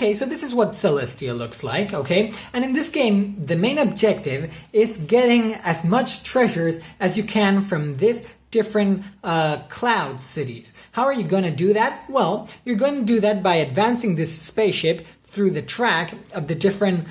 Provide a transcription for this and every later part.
Okay, so this is what Celestia looks like, okay? And in this game, the main objective is getting as much treasures as you can from this different cloud cities. How are you going to do that? Well, you're going to do that by advancing this spaceship through the track of the different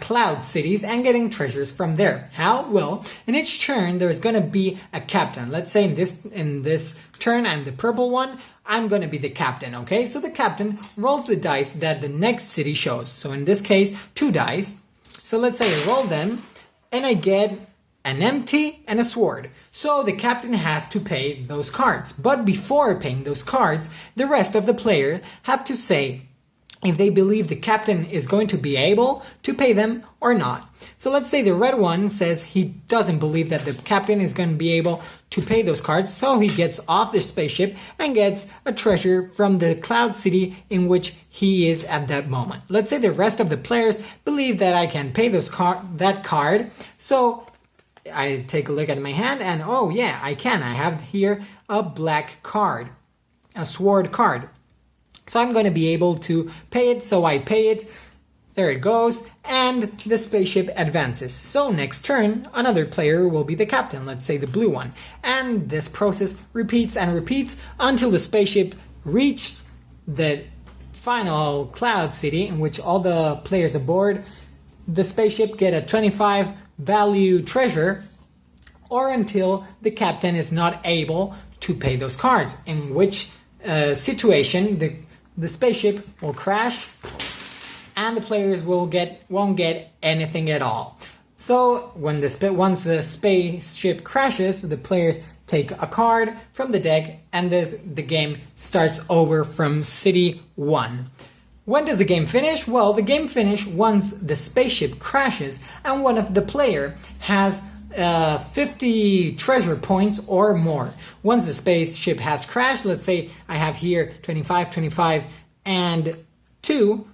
cloud cities and getting treasures from there. How? Well, in each turn there's going to be a captain. Let's say in this turn I'm the purple one. I'm going to be the captain, okay? So the captain rolls the dice that the next city shows. So in this case, 2 dice. So let's say I roll them and I get an empty and a sword. So the captain has to pay those cards. But before paying those cards, the rest of the players have to say if they believe the captain is going to be able to pay them or not. So let's say the red one says he doesn't believe that the captain is going to be able to pay those cards, so he gets off the spaceship and gets a treasure from the cloud city in which he is at that moment. Let's say the rest of the players believe that I can pay that card, so I take a look at my hand and oh yeah, I can. I have here a black card, a sword card. So I'm going to be able to pay it, so I pay it, there it goes, and the spaceship advances. So next turn, another player will be the captain, let's say the blue one. And this process repeats and repeats until the spaceship reaches the final cloud city in which all the players aboard the spaceship get a 25 value treasure, or until the captain is not able to pay those cards, in which situation the spaceship will crash and the players won't get anything at all. So once the spaceship crashes, the players take a card from the deck and the game starts over from City 1. When does the game finish? Well, the game finishes once the spaceship crashes and one of the player has 50 treasure points or more. Once the spaceship has crashed, let's say I have here 25, 25, and 2,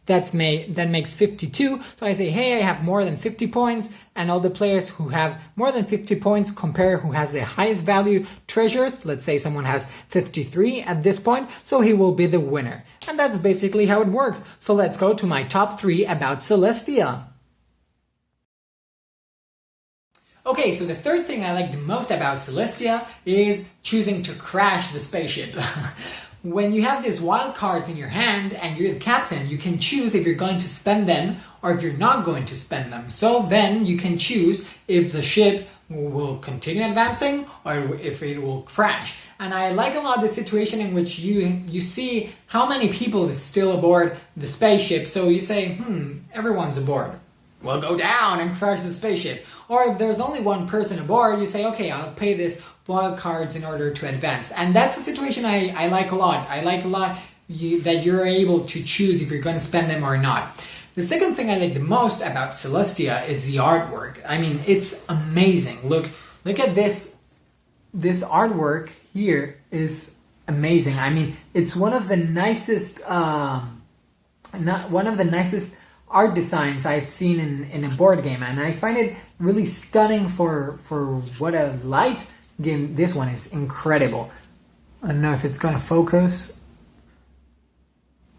that makes 52. So I say, hey, I have more than 50 points, and all the players who have more than 50 points compare who has the highest value treasures. Let's say someone has 53 at this point, so he will be the winner. And that's basically how it works. So let's go to my top 3 about Celestia. Okay, so the third thing I like the most about Celestia is choosing to crash the spaceship. When you have these wild cards in your hand and you're the captain, you can choose if you're going to spend them or if you're not going to spend them. So then you can choose if the ship will continue advancing or if it will crash. And I like a lot the situation in which you see how many people is still aboard the spaceship. So you say, everyone's aboard. Well, go down and crash the spaceship. Or if there's only one person aboard, you say, okay, I'll pay this wild cards in order to advance. And that's a situation I like a lot. I like a lot that you're able to choose if you're going to spend them or not. The second thing I like the most about Celestia is the artwork. I mean, it's amazing. Look at this. This artwork here is amazing. I mean, it's one of the nicest art designs I've seen in a board game, and I find it really stunning for what a light game. This one is incredible. I don't know if it's gonna focus,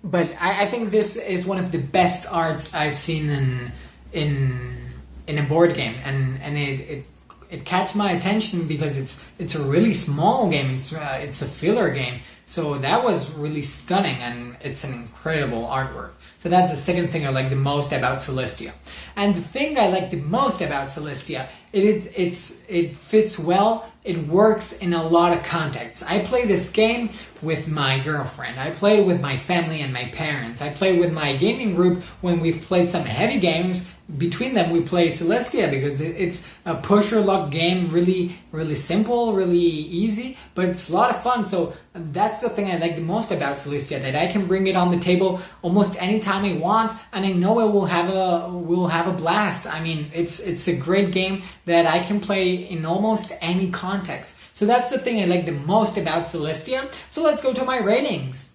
but I think this is one of the best arts I've seen in a board game, and it catch my attention because it's a really small game. It's a filler game, so that was really stunning, and it's an incredible artwork. So that's the second thing I like the most about Celestia. And the thing I like the most about Celestia, it fits well, it works in a lot of contexts. I play this game with my girlfriend, I play it with my family and my parents, I play with my gaming group when we've played some heavy games. Between them we play Celestia because it's a push or luck game, really, really simple, really easy, but it's a lot of fun. So that's the thing I like the most about Celestia, that I can bring it on the table almost anytime I want, and I know it will have a blast. I mean, it's a great game that I can play in almost any context. So that's the thing I like the most about Celestia. So let's go to my ratings.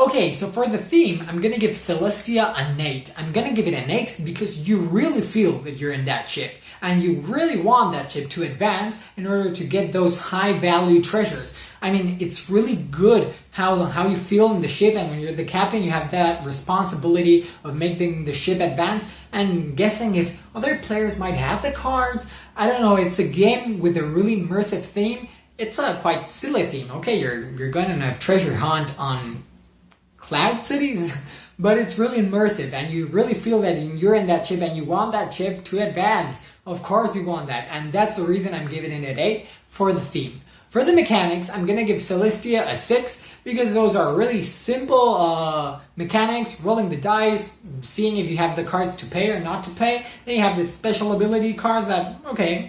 Okay, so for the theme, I'm gonna give Celestia an 8. I'm gonna give it an 8 because you really feel that you're in that ship. And you really want that ship to advance in order to get those high value treasures. I mean, it's really good how you feel in the ship, and when you're the captain, you have that responsibility of making the ship advance and guessing if other players might have the cards. I don't know, it's a game with a really immersive theme. It's a quite silly theme. Okay, you're going on a treasure hunt on cloud cities, but it's really immersive and you really feel that you're in that ship and you want that ship to advance. Of course you want that, and that's the reason I'm giving it an 8 for the theme. For the mechanics, I'm gonna give Celestia a 6 because those are really simple mechanics, rolling the dice, seeing if you have the cards to pay or not to pay. Then you have the special ability cards that,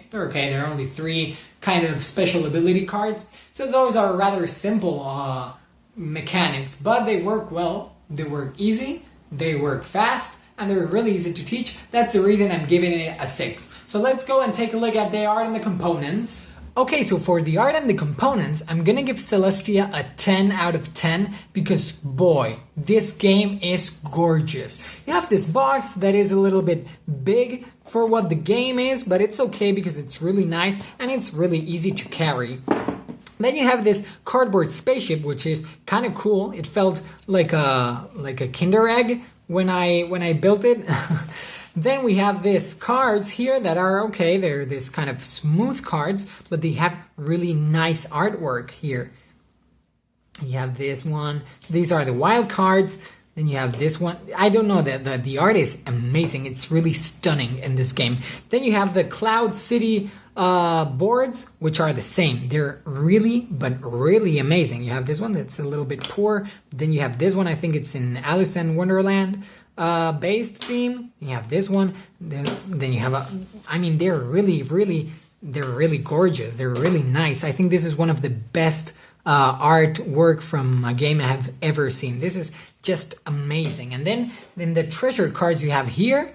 they're okay, there are only 3 kind of special ability cards. So those are rather simple mechanics, but they work well, they work easy, they work fast, and they're really easy to teach. That's the reason I'm giving it a 6. So let's go and take a look at the art and the components. Okay, so for the art and the components, I'm gonna give Celestia a 10 out of 10 because, boy, this game is gorgeous. You have this box that is a little bit big for what the game is, but it's okay because it's really nice and it's really easy to carry. Then you have this cardboard spaceship, which is kind of cool. It felt like a Kinder Egg when I built it. Then we have these cards here that are okay. They're this kind of smooth cards, but they have really nice artwork here. You have this one. These are the wild cards. Then you have this one. I don't know, the art is amazing. It's really stunning in this game. Then you have the Cloud City boards, which are the same. They're really, but really amazing. You have this one that's a little bit poor. Then you have this one. I think it's in Alice in Wonderland based theme. You have this one. Then you have they're really gorgeous. They're really nice. I think this is one of the best artwork from a game I have ever seen. This is just amazing. And then the treasure cards you have here,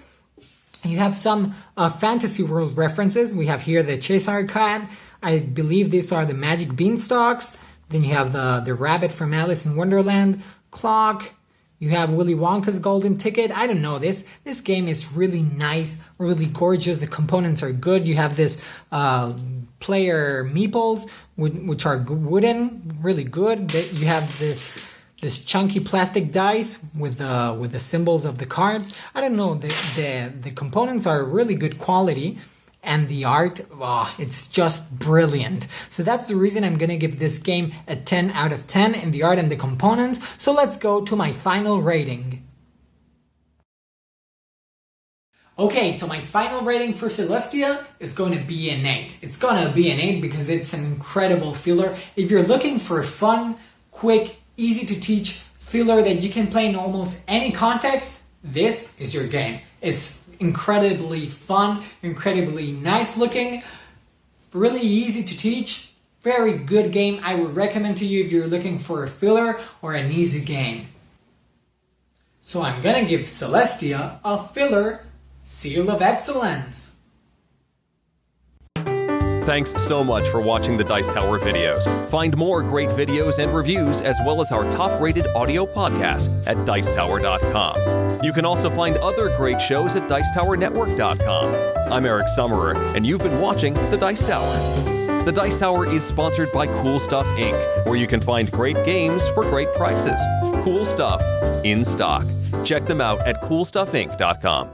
you have some fantasy world references. We have here the Cheshire Cat. I believe these are the magic beanstalks. Then you have the rabbit from Alice in Wonderland clock. You have Willy Wonka's golden ticket. I don't know, this game is really nice, really gorgeous. The components are good. You have this player meeples, which are wooden, really good. You have this chunky plastic dice with the symbols of the cards. I don't know, the components are really good quality. And the art, it's just brilliant. So that's the reason I'm gonna give this game a 10 out of 10 in the art and the components. So let's go to my final rating. Okay, so my final rating for Celestia is going to be an 8. It's going to be an 8 because it's an incredible filler. If you're looking for a fun, quick, easy to teach filler that you can play in almost any context, this is your game. It's incredibly fun, incredibly nice looking, really easy to teach, very good game. I would recommend to you if you're looking for a filler or an easy game. So I'm gonna give Celestia a filler seal of excellence. Thanks so much for watching the Dice Tower videos. Find more great videos and reviews as well as our top-rated audio podcast at Dicetower.com. You can also find other great shows at Dicetowernetwork.com. I'm Eric Summerer, and you've been watching The Dice Tower. The Dice Tower is sponsored by Cool Stuff Inc., where you can find great games for great prices. Cool stuff in stock. Check them out at CoolStuffInc.com.